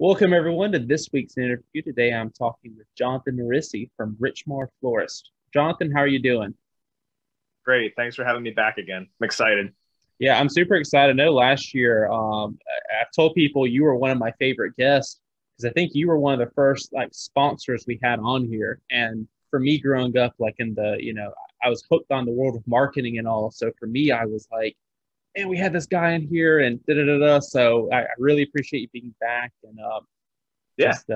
Welcome, everyone, to this week's interview. Today, I'm talking with Jonathan Morrissey from Richmar Florist. Jonathan, how are you doing? Great. Thanks for having me back again. I'm excited. Yeah, I'm super excited. I know last year, I've told people you were one of my favorite guests because I think you were one of the first sponsors we had on here. And for me, growing up, I was hooked on the world of marketing and all. So for me, I was like, and we had this guy in here and da da da da. So I really appreciate you being back and Yeah. just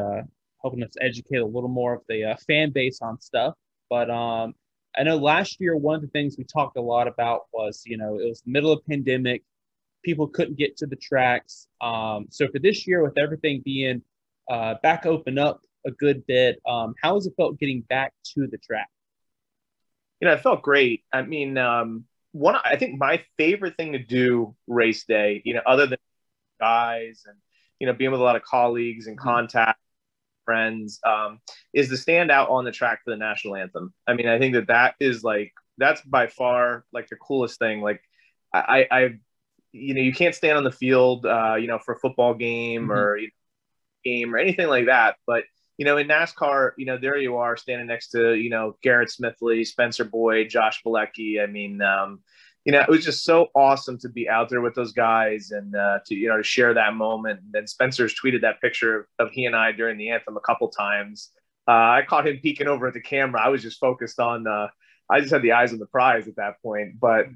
helping us educate a little more of the fan base on stuff. But I know last year one of the things we talked a lot about was it was the middle of pandemic, people couldn't get to the tracks. So for this year, with everything being back open up a good bit, how has it felt getting back to the track? It felt great. I mean, I think my favorite thing to do race day, other than guys and, being with a lot of colleagues and Mm-hmm. contact friends, is to stand out on the track for the national anthem. I mean, I think that is that's by far like the coolest thing. Like I you can't stand on the field, for a football game Mm-hmm. or game or anything like that. But in NASCAR, there you are standing next to Garrett Smithley, Spencer Boyd, Josh Bilecki. I mean, it was just so awesome to be out there with those guys and to share that moment. And then Spencer's tweeted that picture of he and I during the anthem a couple times. I caught him peeking over at the camera. I was just focused on. I just had the eyes on the prize at that point, but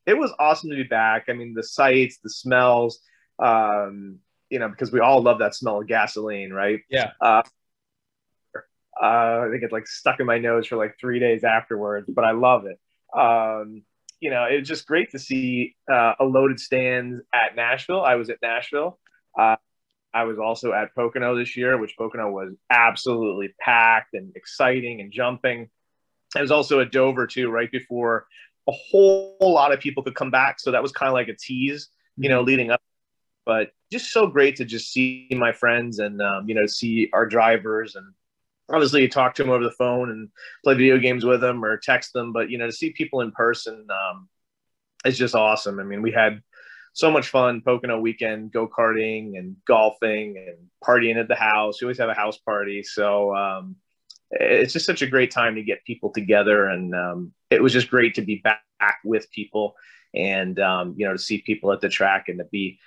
it was awesome to be back. I mean, the sights, the smells. Because we all love that smell of gasoline, right? Yeah. Uh, I think it like stuck in my nose for like 3 days afterwards, but I love it. It was just great to see a loaded stand at Nashville. I was at Nashville. Uh, I was also at Pocono this year, which Pocono was absolutely packed and exciting and jumping. I was also at Dover too, right before a whole lot of people could come back. So that was kind of like a tease, Mm-hmm. leading up, but just so great to just see my friends and see our drivers, and obviously you talk to them over the phone and play video games with them or text them, but to see people in person, is just awesome. I mean, we had so much fun Pocono weekend, go-karting and golfing and partying at the house. We always have a house party, so it's just such a great time to get people together, and it was just great to be back with people and to see people at the track and to be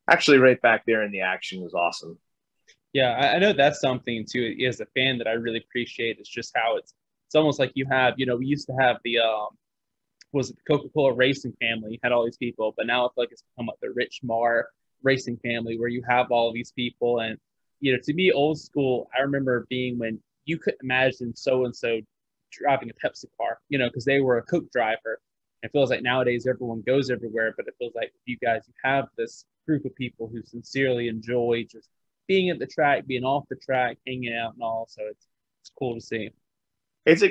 actually right back there in the action was awesome. Yeah, I know that's something too as a fan that I really appreciate. It's just how it's almost like you have, we used to have the was it the Coca-Cola racing family, had all these people, but now I feel like it's become like the Rich Mar racing family where you have all these people. And to be old school, I remember being when you couldn't imagine so and so driving a Pepsi car, because they were a Coke driver. It feels like nowadays everyone goes everywhere, but it feels like you guys, you have this group of people who sincerely enjoy just being at the track, being off the track, hanging out and all. So it's cool to see. It's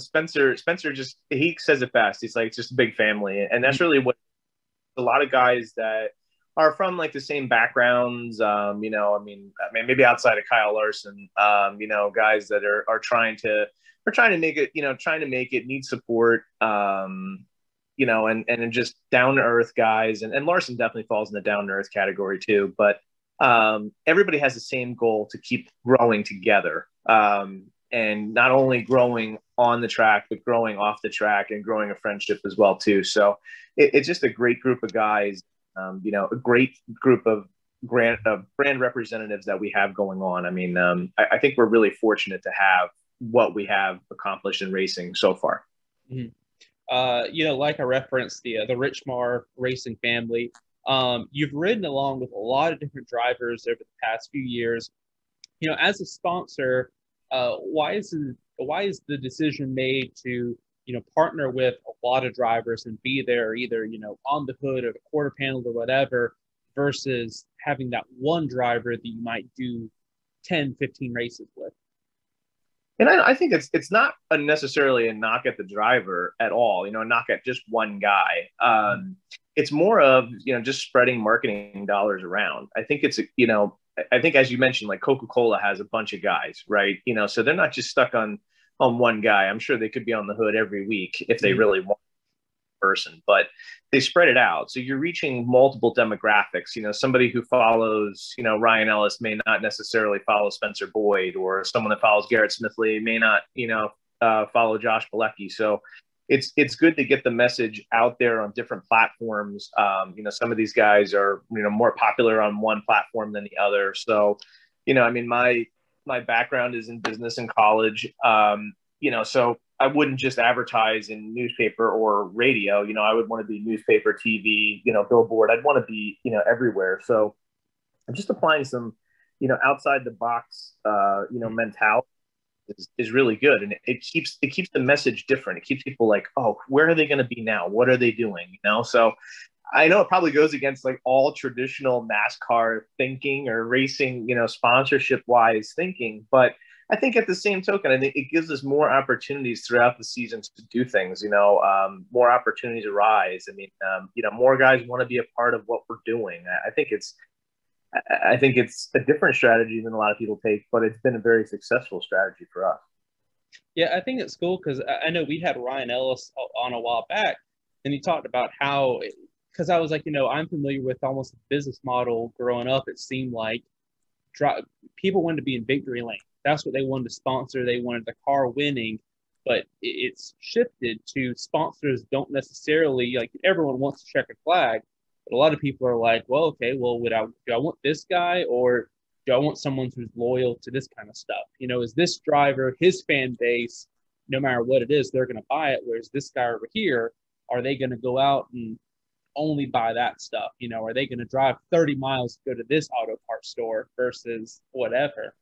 Spencer just he says it best. He's like it's just a big family, and that's really what a lot of guys that are from like the same backgrounds. I mean, maybe outside of Kyle Larson, guys that are trying to make it, trying to make it, need support, and just down to earth guys, and Larson definitely falls in the down to earth category too. But everybody has the same goal to keep growing together. And not only growing on the track, but growing off the track and growing a friendship as well too. So it's just a great group of guys, a great group of brand representatives that we have going on. I mean, I think we're really fortunate to have what we have accomplished in racing so far. Mhm. Like I referenced the Richmar racing family. You've ridden along with a lot of different drivers over the past few years. As a sponsor, why is the decision made to partner with a lot of drivers and be there either on the hood or the quarter panel or whatever versus having that one driver that you might do 10, 15 races with? And I think it's not necessarily a knock at the driver at all, a knock at just one guy. It's more of just spreading marketing dollars around. I think as you mentioned, like Coca-Cola has a bunch of guys, right? So they're not just stuck on one guy. I'm sure they could be on the hood every week if they Mm-hmm. really want. person, but they spread it out. So you're reaching multiple demographics. Somebody who follows, Ryan Ellis may not necessarily follow Spencer Boyd, or someone that follows Garrett Smithley may not, follow Josh Bilecki. So it's good to get the message out there on different platforms. Some of these guys are, more popular on one platform than the other. So, my background is in business in college. So I wouldn't just advertise in newspaper or radio. I would want to be newspaper, TV, billboard. I'd want to be, everywhere. So I'm just applying some, outside the box, mentality is really good. And it keeps the message different. It keeps people like, oh, where are they going to be now? What are they doing? So I know it probably goes against like all traditional NASCAR thinking or racing, sponsorship wise thinking. But I think at the same token, I think it gives us more opportunities throughout the season to do things, more opportunities arise. I mean, more guys want to be a part of what we're doing. I think it's a different strategy than a lot of people take, but it's been a very successful strategy for us. Yeah, I think it's cool because I know we had Ryan Ellis on a while back, and he talked about how, because I was like, I'm familiar with almost the business model growing up. It seemed like people wanted to be in victory lane. That's what they wanted to sponsor. They wanted the car winning, but it's shifted to sponsors don't necessarily, like, everyone wants a checkered flag, but a lot of people are like, well, okay, well, do I want this guy, or do I want someone who's loyal to this kind of stuff? Is this driver, his fan base, no matter what it is, they're going to buy it, whereas this guy over here, are they going to go out and only buy that stuff? Are they going to drive 30 miles to go to this auto parts store versus whatever?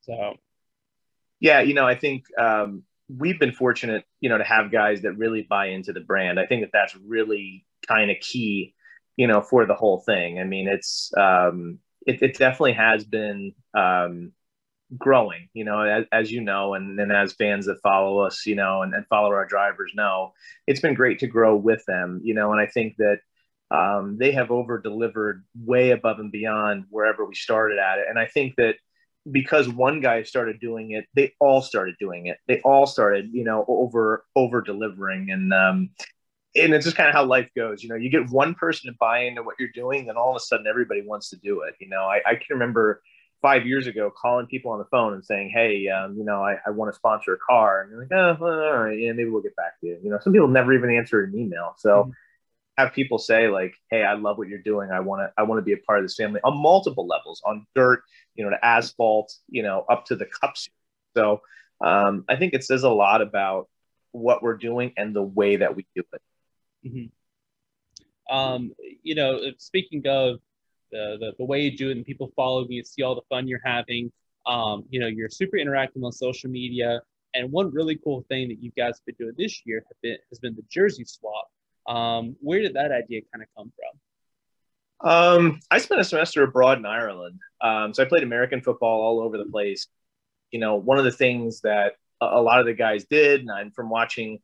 So, yeah, I think we've been fortunate, to have guys that really buy into the brand. I think that's really kind of key, for the whole thing. I mean, it definitely has been growing, as and as fans that follow us, and follow our drivers know, it's been great to grow with them, and I think that they have over delivered way above and beyond wherever we started at it. And I think that because one guy started doing it, they all started doing it. They all started, over delivering. And it's just kind of how life goes. You get one person to buy into what you're doing, then all of a sudden everybody wants to do it. I can remember 5 years ago calling people on the phone and saying, hey, I want to sponsor a car. And they're like, oh, well, all right, yeah, maybe we'll get back to you. Some people never even answer an email. So have people say like, hey, I love what you're doing. I want to be a part of this family on multiple levels, on dirt, to asphalt, up to the cups. So I think it says a lot about what we're doing and the way that we do it. Speaking of the way you do it and people follow you, see all the fun you're having, you're super interactive on social media. And one really cool thing that you guys have been doing this year has been the jersey swap. Where did that idea kind of come from? I spent a semester abroad in Ireland. So I played American football all over the place. One of the things that a lot of the guys did, and I'm from watching,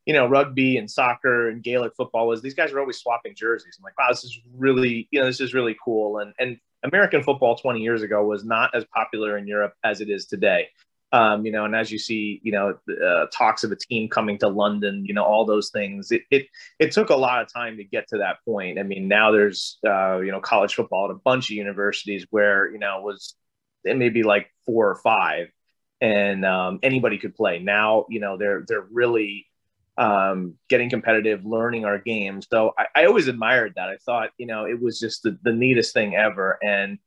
rugby and soccer and Gaelic football, was these guys were always swapping jerseys. I'm like, wow, this is really cool. And American football 20 years ago was not as popular in Europe as it is today. And as you see, talks of a team coming to London, all those things, it took a lot of time to get to that point. I mean, now there's, college football at a bunch of universities where, it may be like 4 or 5 and anybody could play. Now, they're really getting competitive, learning our game. So I always admired that. I thought, it was just the neatest thing ever. And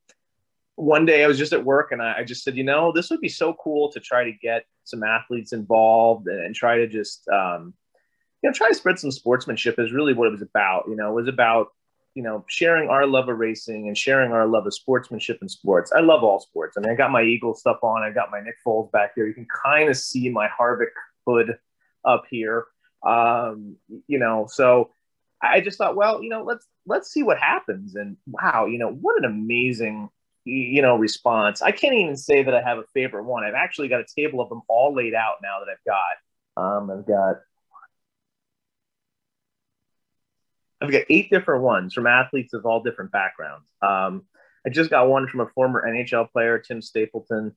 one day I was just at work and I just said, this would be so cool to try to get some athletes involved and try to just, try to spread some sportsmanship is really what it was about. It was about, sharing our love of racing and sharing our love of sportsmanship in sports. I love all sports. I mean, I got my Eagles stuff on. I got my Nick Foles back there. You can kind of see my Harvick hood up here. So I just thought, well, let's see what happens. And wow, what an amazing, response. I can't even say that I have a favorite one. I've actually got a table of them all laid out now that I've got 8 different ones from athletes of all different backgrounds. I just got one from a former NHL player, Tim Stapleton.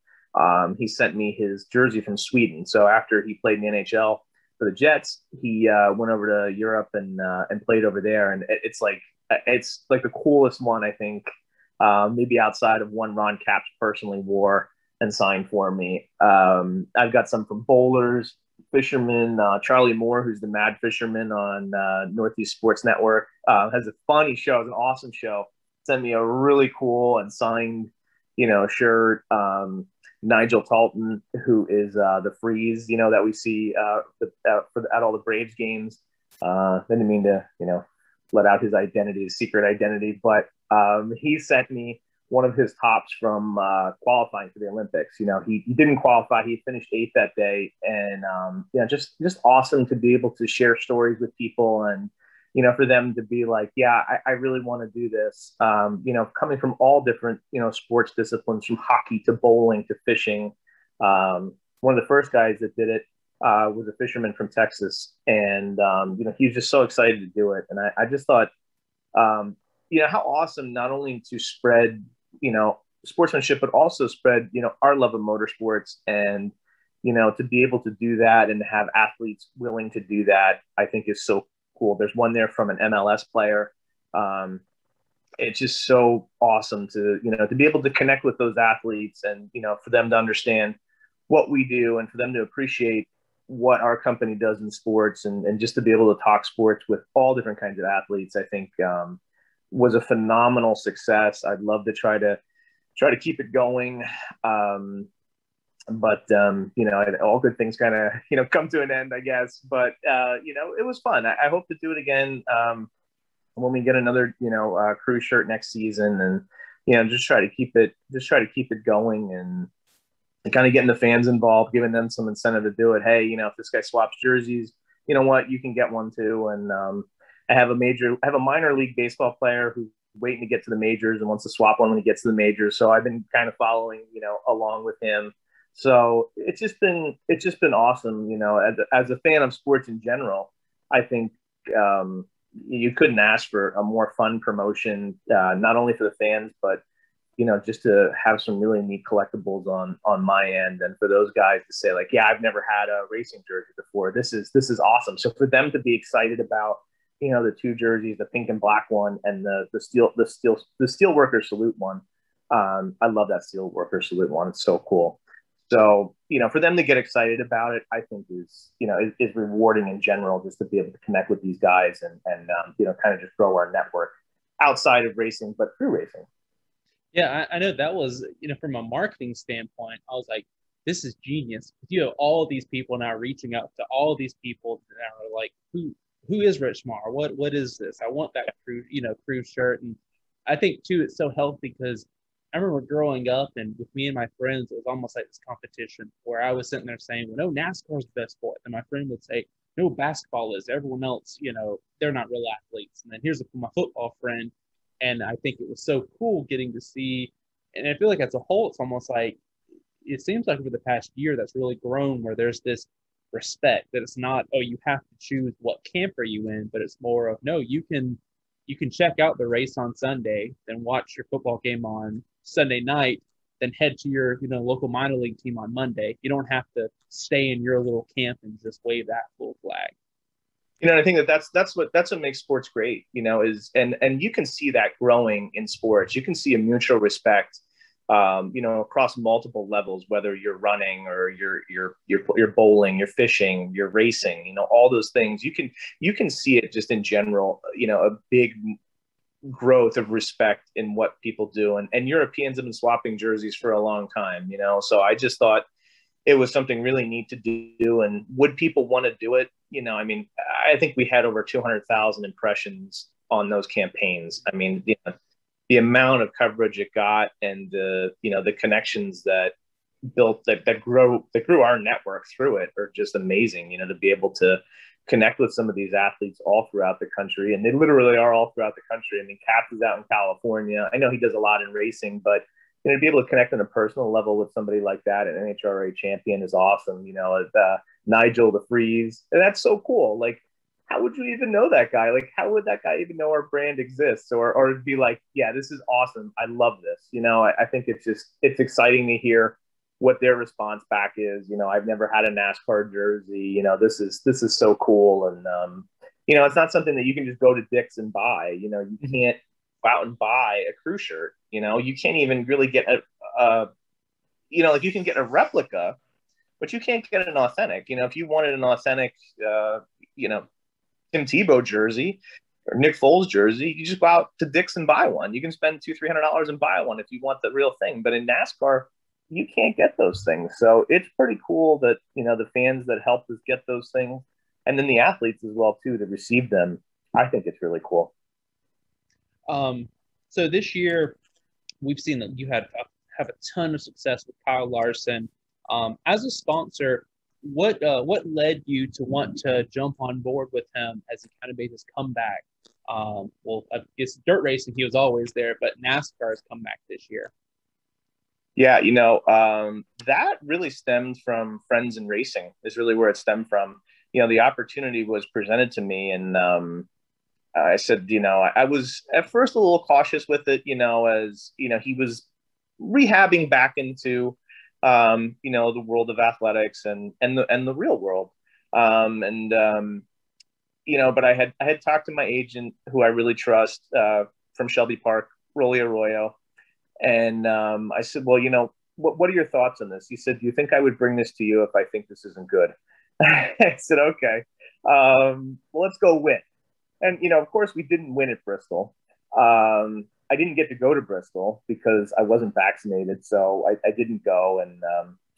He sent me his jersey from Sweden. So after he played in the NHL, for the Jets. He went over to Europe and played over there, and it's like the coolest one, I think, maybe outside of one Ron Capps personally wore and signed for me. I've got some from bowlers, fishermen. Charlie Moore, who's the Mad Fisherman on Northeast Sports Network, has a funny show. It's an awesome show. Sent me a really cool and signed, shirt. Nigel Talton, who is the Freeze, that we see at all the Braves games. Didn't mean to, let out his identity, his secret identity, but he sent me one of his tops from qualifying for the Olympics. He didn't qualify. He finished 8th that day. And, just awesome to be able to share stories with people and, for them to be like, yeah, I really want to do this. Coming from all different, sports disciplines, from hockey to bowling to fishing. One of the first guys that did it was a fisherman from Texas. And, he was just so excited to do it. And I just thought, how awesome not only to spread, sportsmanship, but also spread, our love of motorsports and, to be able to do that and have athletes willing to do that, I think is so cool. There's one there from an MLS player. It's just so awesome to, to be able to connect with those athletes and, for them to understand what we do and for them to appreciate what our company does in sports and just to be able to talk sports with all different kinds of athletes, I think, was a phenomenal success. I'd love to try to keep it going. But all good things kind of, come to an end, I guess. But, it was fun. I hope to do it again when we get another, crew shirt next season and, just try to keep it going and kind of getting the fans involved, giving them some incentive to do it. Hey, if this guy swaps jerseys, you know what, you can get one too. And I have a minor league baseball player who's waiting to get to the majors and wants to swap one when he gets to the majors. So I've been kind of following, along with him. So it's just been awesome, as a fan of sports in general. I think you couldn't ask for a more fun promotion, not only for the fans, but just to have some really neat collectibles on my end, and for those guys to say like, yeah, I've never had a racing jersey before. This is awesome. So for them to be excited about the two jerseys, the pink and black one, and the steel worker salute one. I love that steel worker salute one. It's so cool. So, for them to get excited about it, I think is rewarding in general, just to be able to connect with these guys and kind of just grow our network outside of racing, but through racing. Yeah, I know that was, from a marketing standpoint, I was like, this is genius. All of these people now reaching out to all of these people that are like, who is Rich Mar? What is this? I want that crew shirt. And I think too, it's so healthy because I remember growing up and with me and my friends, it was almost like this competition where I was sitting there saying, well, no, NASCAR's the best sport. And my friend would say, no, basketball is. Everyone else, they're not real athletes. And then here's my football friend. And I think it was so cool getting to see, and I feel like as a whole, it's almost like, it seems like over the past year that's really grown where there's this respect that it's not, oh, you have to choose what camp are you in, but it's more of, no, you can check out the race on Sunday, then watch your football game on Sunday night, then head to your local minor league team on Monday. You don't have to stay in your little camp and just wave that full flag. I think that's what makes sports great, is and you can see that growing in sports. You can see a mutual respect, across multiple levels, whether you're running or you're bowling, you're fishing, you're racing, all those things. You can see it just in general, a big growth of respect in what people do. And Europeans have been swapping jerseys for a long time, so I just thought it was something really neat to do. And would people want to do it? I think we had over 200,000 impressions on those campaigns. The amount of coverage it got and the connections that grew our network through it are just amazing, to be able to connect with some of these athletes all throughout the country. And they literally are all throughout the country. Cap is out in California. I know he does a lot in racing, but to be able to connect on a personal level with somebody like that, an NHRA champion, is awesome. Nigel the Freeze, and that's so cool. Like, how would you even know that guy? Like, how would that guy even know our brand exists, or be like, yeah, this is awesome. I love this. I think it's exciting to hear, what their response back is. I've never had a NASCAR jersey. This is so cool. And it's not something that you can just go to Dick's and buy. You can't go out and buy a crew shirt. You can't even really get like you can get a replica, but you can't get an authentic. If you wanted an authentic, Tim Tebow jersey or Nick Foles jersey, you just go out to Dick's and buy one. You can spend $200-300 and buy one if you want the real thing. But in NASCAR, you can't get those things. So it's pretty cool that, the fans that helped us get those things, and then the athletes as well, too, that received them. I think it's really cool. So this year, we've seen that you have a ton of success with Kyle Larson. As a sponsor, what led you to want to jump on board with him as he kind of made his comeback? Well, I guess dirt racing, he was always there, but NASCAR has come back this year. Yeah, that really stemmed from Friends in Racing is really where it stemmed from. The opportunity was presented to me, and I said, I was at first a little cautious with it, as, he was rehabbing back into, the world of athletics and the real world. But I had talked to my agent, who I really trust, from Shelby Park, Rolly Arroyo. And I said, well, what are your thoughts on this? He said, do you think I would bring this to you if I think this isn't good? I said, okay, well, let's go win. And, of course, we didn't win at Bristol. I didn't get to go to Bristol because I wasn't vaccinated. So I didn't go. And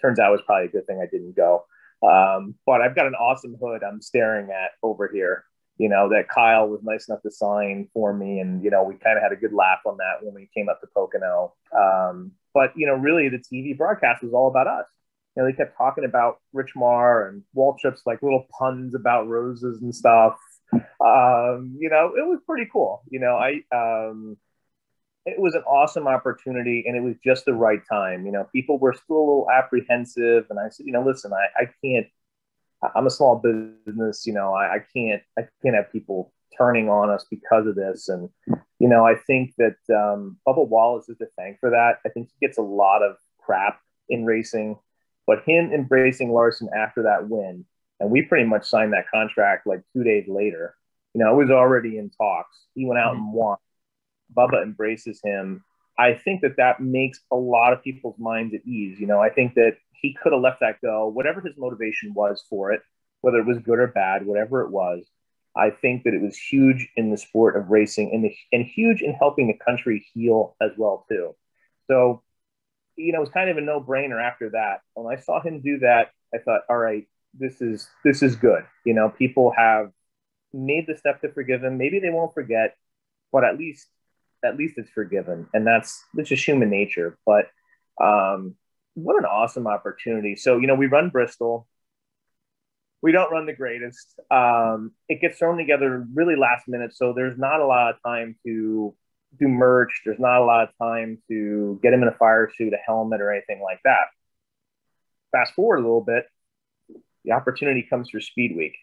turns out it was probably a good thing I didn't go. But I've got an awesome hood I'm staring at over here, that Kyle was nice enough to sign for me. And, we kind of had a good laugh on that when we came up to Pocono. But, really, the TV broadcast was all about us. They kept talking about Rich Marr and Waltrip's like little puns about roses and stuff. It was pretty cool. It was an awesome opportunity, and it was just the right time. People were still a little apprehensive, and I said, listen, I can't. I'm a small business. I can't have people turning on us because of this. And I think that Bubba Wallace is to thank for that. I think he gets a lot of crap in racing, but him embracing Larson after that win, and we pretty much signed that contract like 2 days later. It was already in talks. He went out and won. Bubba embraces him. I think that makes a lot of people's minds at ease. I think that he could have left that go, whatever his motivation was for it, whether it was good or bad, whatever it was. I think that it was huge in the sport of racing and huge in helping the country heal as well, too. So, it was kind of a no-brainer after that. When I saw him do that, I thought, all right, this is good. People have made the step to forgive him. Maybe they won't forget, but at least it's forgiven. And that's just human nature. But what an awesome opportunity. So, we run Bristol. We don't run the greatest. It gets thrown together really last minute. So there's not a lot of time to do merch. There's not a lot of time to get him in a fire suit, a helmet, or anything like that. Fast forward a little bit, the opportunity comes through Speed Week.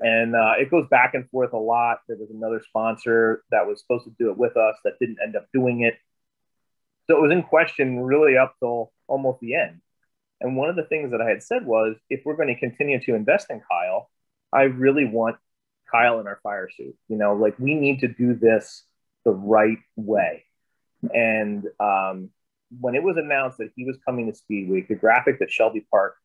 And it goes back and forth a lot. There was another sponsor that was supposed to do it with us that didn't end up doing it. So it was in question really up till almost the end. And one of the things that I had said was, if we're going to continue to invest in Kyle, I really want Kyle in our fire suit. We need to do this the right way. And when it was announced that he was coming to Speed Week, the graphic that Shelby Park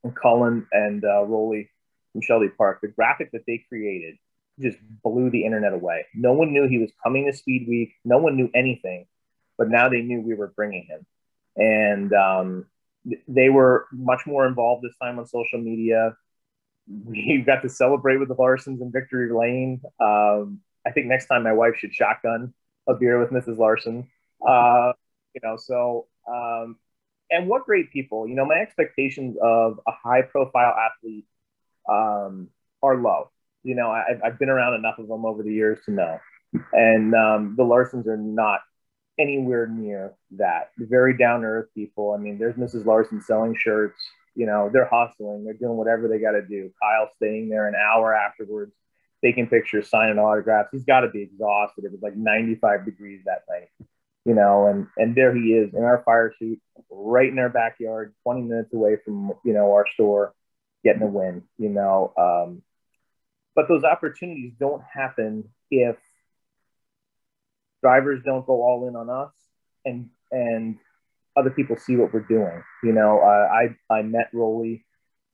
and Cullen and Rolly from Shelby Park, the graphic that they created just blew the internet away. No one knew he was coming to Speed Week. No one knew anything, but now they knew we were bringing him. And they were much more involved this time on social media. We got to celebrate with the Larsons in Victory Lane. I think next time my wife should shotgun a beer with Mrs. Larson. And what great people. My expectations of a high-profile athlete are low. I've been around enough of them over the years to know. And the Larsons are not anywhere near that. Very down-to-earth people. I mean, there's Mrs. Larson selling shirts. They're hustling. They're doing whatever they got to do. Kyle staying there an hour afterwards, taking pictures, signing autographs. He's got to be exhausted. It was like 95 degrees that night. And there he is in our fire suit, right in our backyard, 20 minutes away from, our store, getting a win, but those opportunities don't happen if drivers don't go all in on us and other people see what we're doing. I met Rolly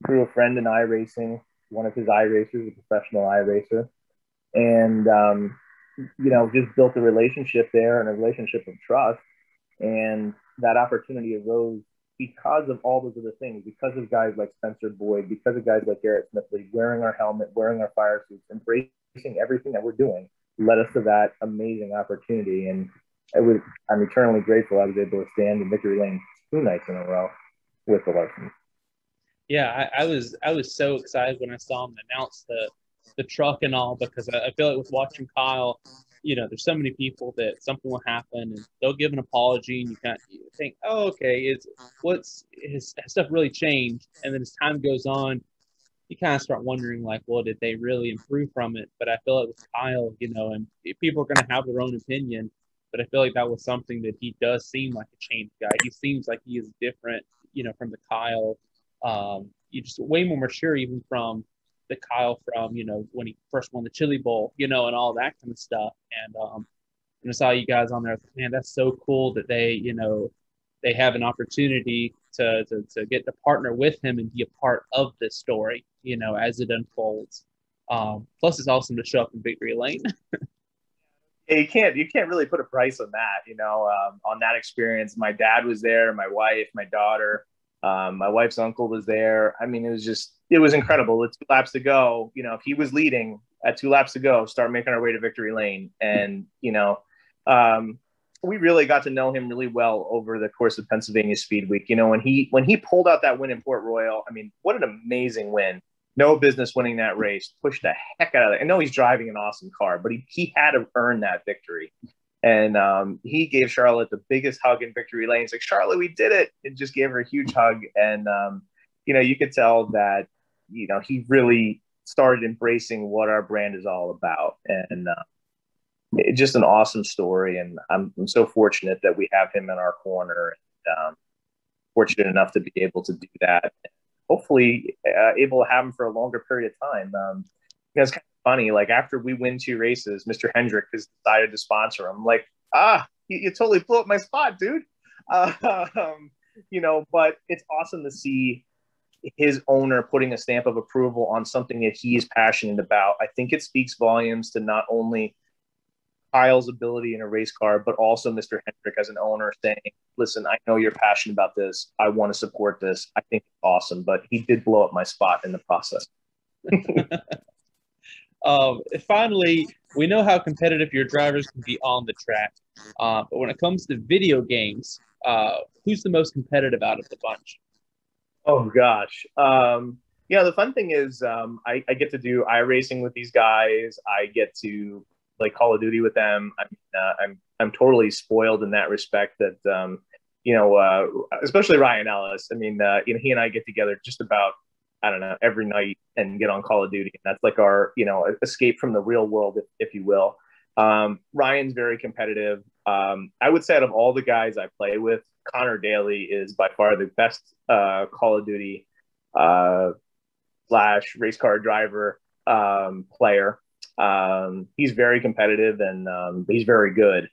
through a friend in iRacing, one of his iRacers, a professional iRacer, and just built a relationship there and a relationship of trust. And that opportunity arose because of all those other things, because of guys like Spencer Boyd, because of guys like Garrett Smithley wearing our helmet, wearing our fire suits, embracing everything that we're doing, led us to that amazing opportunity. And I'm eternally grateful I was able to stand in victory lane 2 nights in a row with the Larson. Yeah, I was so excited when I saw him announce the truck and all, because I feel like with watching Kyle, there's so many people that something will happen and they'll give an apology and you think, oh, okay, what's his stuff really changed? And then as time goes on, you kind of start wondering, like, well, did they really improve from it? But I feel like with Kyle, and people are going to have their own opinion, but I feel like that was something that he does seem like a changed guy. He seems like he is different, from the Kyle. You just way more mature, even from the Kyle from, when he first won the Chili Bowl, and all that kind of stuff. And I saw you guys on there. Man, that's so cool that they have an opportunity to get to partner with him and be a part of this story, as it unfolds. Plus, it's awesome to show up in victory lane. Yeah, you can't really put a price on that, on that experience. My dad was there, my wife, my daughter, my wife's uncle was there. I mean, it was incredible. With 2 laps to go, if he was leading at 2 laps to go, start making our way to victory lane. And, we really got to know him really well over the course of Pennsylvania Speed Week. When he pulled out that win in Port Royal, I mean, what an amazing win. No business winning that race, pushed the heck out of it. I know he's driving an awesome car, but he had to earn that victory. And he gave Charlotte the biggest hug in victory lane. He's like, Charlotte, we did it. And just gave her a huge hug. And, you could tell that, he really started embracing what our brand is all about. And it's just an awesome story. And I'm so fortunate that we have him in our corner, and fortunate enough to be able to do that. Hopefully able to have him for a longer period of time. It's kind of funny. Like, after we win 2 races, Mr. Hendrick has decided to sponsor him. Like, you totally blew up my spot, dude. But it's awesome to see his owner putting a stamp of approval on something that he is passionate about. I think it speaks volumes to not only Kyle's ability in a race car, but also Mr. Hendrick as an owner saying, listen, I know you're passionate about this. I want to support this. I think it's awesome. But he did blow up my spot in the process. Finally, we know how competitive your drivers can be on the track. But when it comes to video games, who's the most competitive out of the bunch? Oh, gosh. The fun thing is I get to do iRacing with these guys. I get to play Call of Duty with them. I'm totally spoiled in that respect that, especially Ryan Ellis. I mean, he and I get together just about, I don't know, every night and get on Call of Duty. And that's like our, escape from the real world, if you will. Ryan's very competitive. I would say out of all the guys I play with, Connor Daly is by far the best Call of Duty / race car driver player. He's very competitive and he's very good.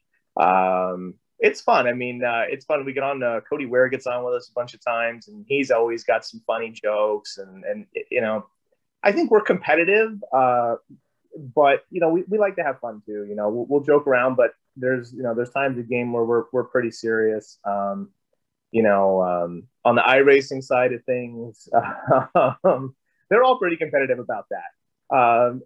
It's fun. I mean, it's fun. We get on, Cody Ware gets on with us a bunch of times, and he's always got some funny jokes. And I think we're competitive, but, we like to have fun too. We'll joke around, but there's times in game where we're pretty serious. On the iRacing side of things, they're all pretty competitive about that. And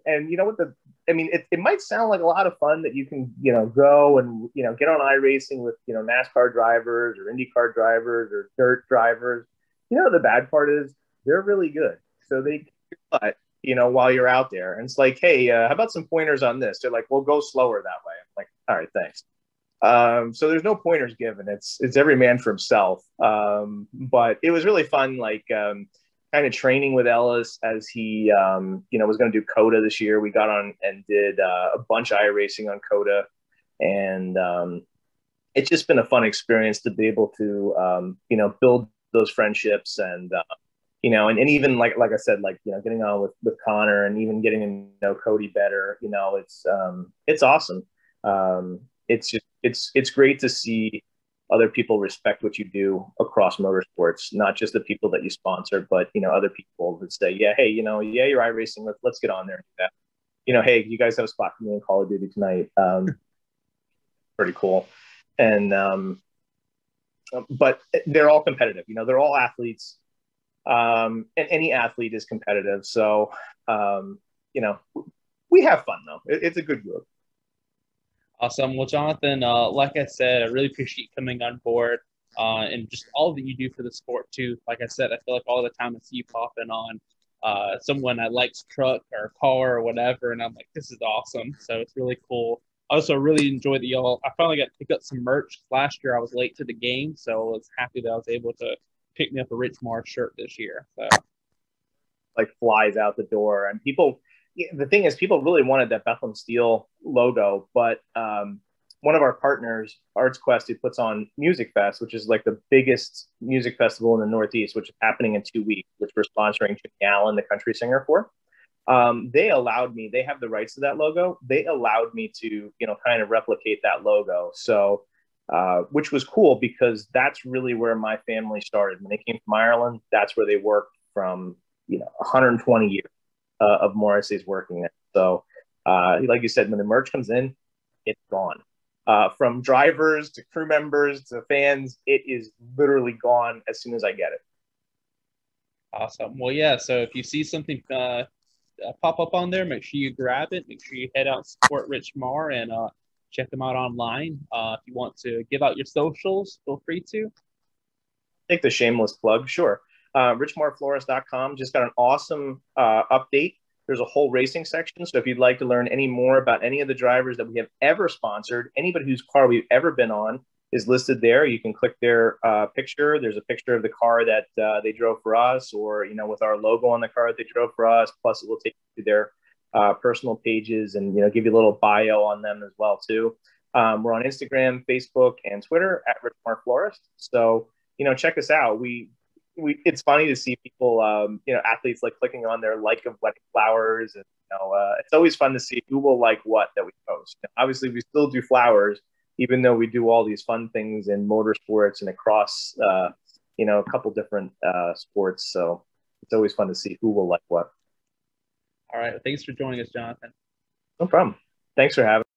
it might sound like a lot of fun that you can, go and, get on iRacing with, NASCAR drivers or IndyCar drivers or dirt drivers. The bad part is they're really good. So they kick your butt, while you're out there. And it's like, hey, how about some pointers on this? They're like, well, go slower that way. I'm like, all right, thanks. So there's no pointers given. It's every man for himself. But it was really fun, like, kind of training with Ellis as he, was going to do COTA this year. We got on and did a bunch of iRacing on COTA. And, it's just been a fun experience to be able to, build those friendships and, and even like I said, like, getting on with Connor and even getting to know Cody better, it's awesome. It's great to see other people respect what you do across motorsports, not just the people that you sponsor, but, other people that say, yeah, hey, yeah, you're iRacing. Let's get on there and do that. Hey, you guys have a spot for me in Call of Duty tonight. Pretty cool. And, but they're all competitive, they're all athletes. And any athlete is competitive. So, we have fun though. It's a good group. Awesome. Well, Jonathan, like I said, I really appreciate you coming on board and just all that you do for the sport too. Like I said, I feel like all the time I see you popping on someone that likes truck or car or whatever, and I'm like, this is awesome. So it's really cool. I also really enjoyed the y'all. I finally got to pick up some merch. Last year I was late to the game, so I was happy that I was able to pick me up a Rich Mars shirt this year. So like flies out the door, and people, the thing is, people really wanted that Bethlehem Steel logo, but one of our partners, Arts Quest, who puts on Music Fest, which is like the biggest music festival in the Northeast, which is happening in 2 weeks, which we're sponsoring Jimmy Allen, the country singer, for. They allowed me, they have the rights to that logo. They allowed me to, kind of replicate that logo. So, which was cool because that's really where my family started. When they came from Ireland, that's where they worked from, 120 years of Morrissey's working there. So, like you said, when the merch comes in, it's gone. From drivers to crew members to fans, it is literally gone as soon as I get it. awesome. Well, yeah. So if you see something pop up on there, make sure you grab it. Make sure you head out and support Rich Mar and check them out online. If you want to give out your socials, feel free to. Take the shameless plug, sure. richmarflores.com just got an awesome update. There's a whole racing section. So if you'd like to learn any more about any of the drivers that we have ever sponsored, anybody whose car we've ever been on is listed there. You can click their picture. There's a picture of the car that they drove for us, or, with our logo on the car that they drove for us. Plus, it will take you to their personal pages and, give you a little bio on them as well, too. We're on Instagram, Facebook, and Twitter at Richmar Florist. So, check us out. It's funny to see people, athletes like clicking on their like of wedding flowers, and it's always fun to see who will like what that we post. Obviously, we still do flowers, even though we do all these fun things in motorsports and across, a couple different sports. So it's always fun to see who will like what. All right. Thanks for joining us, Jonathan. No problem. Thanks for having me.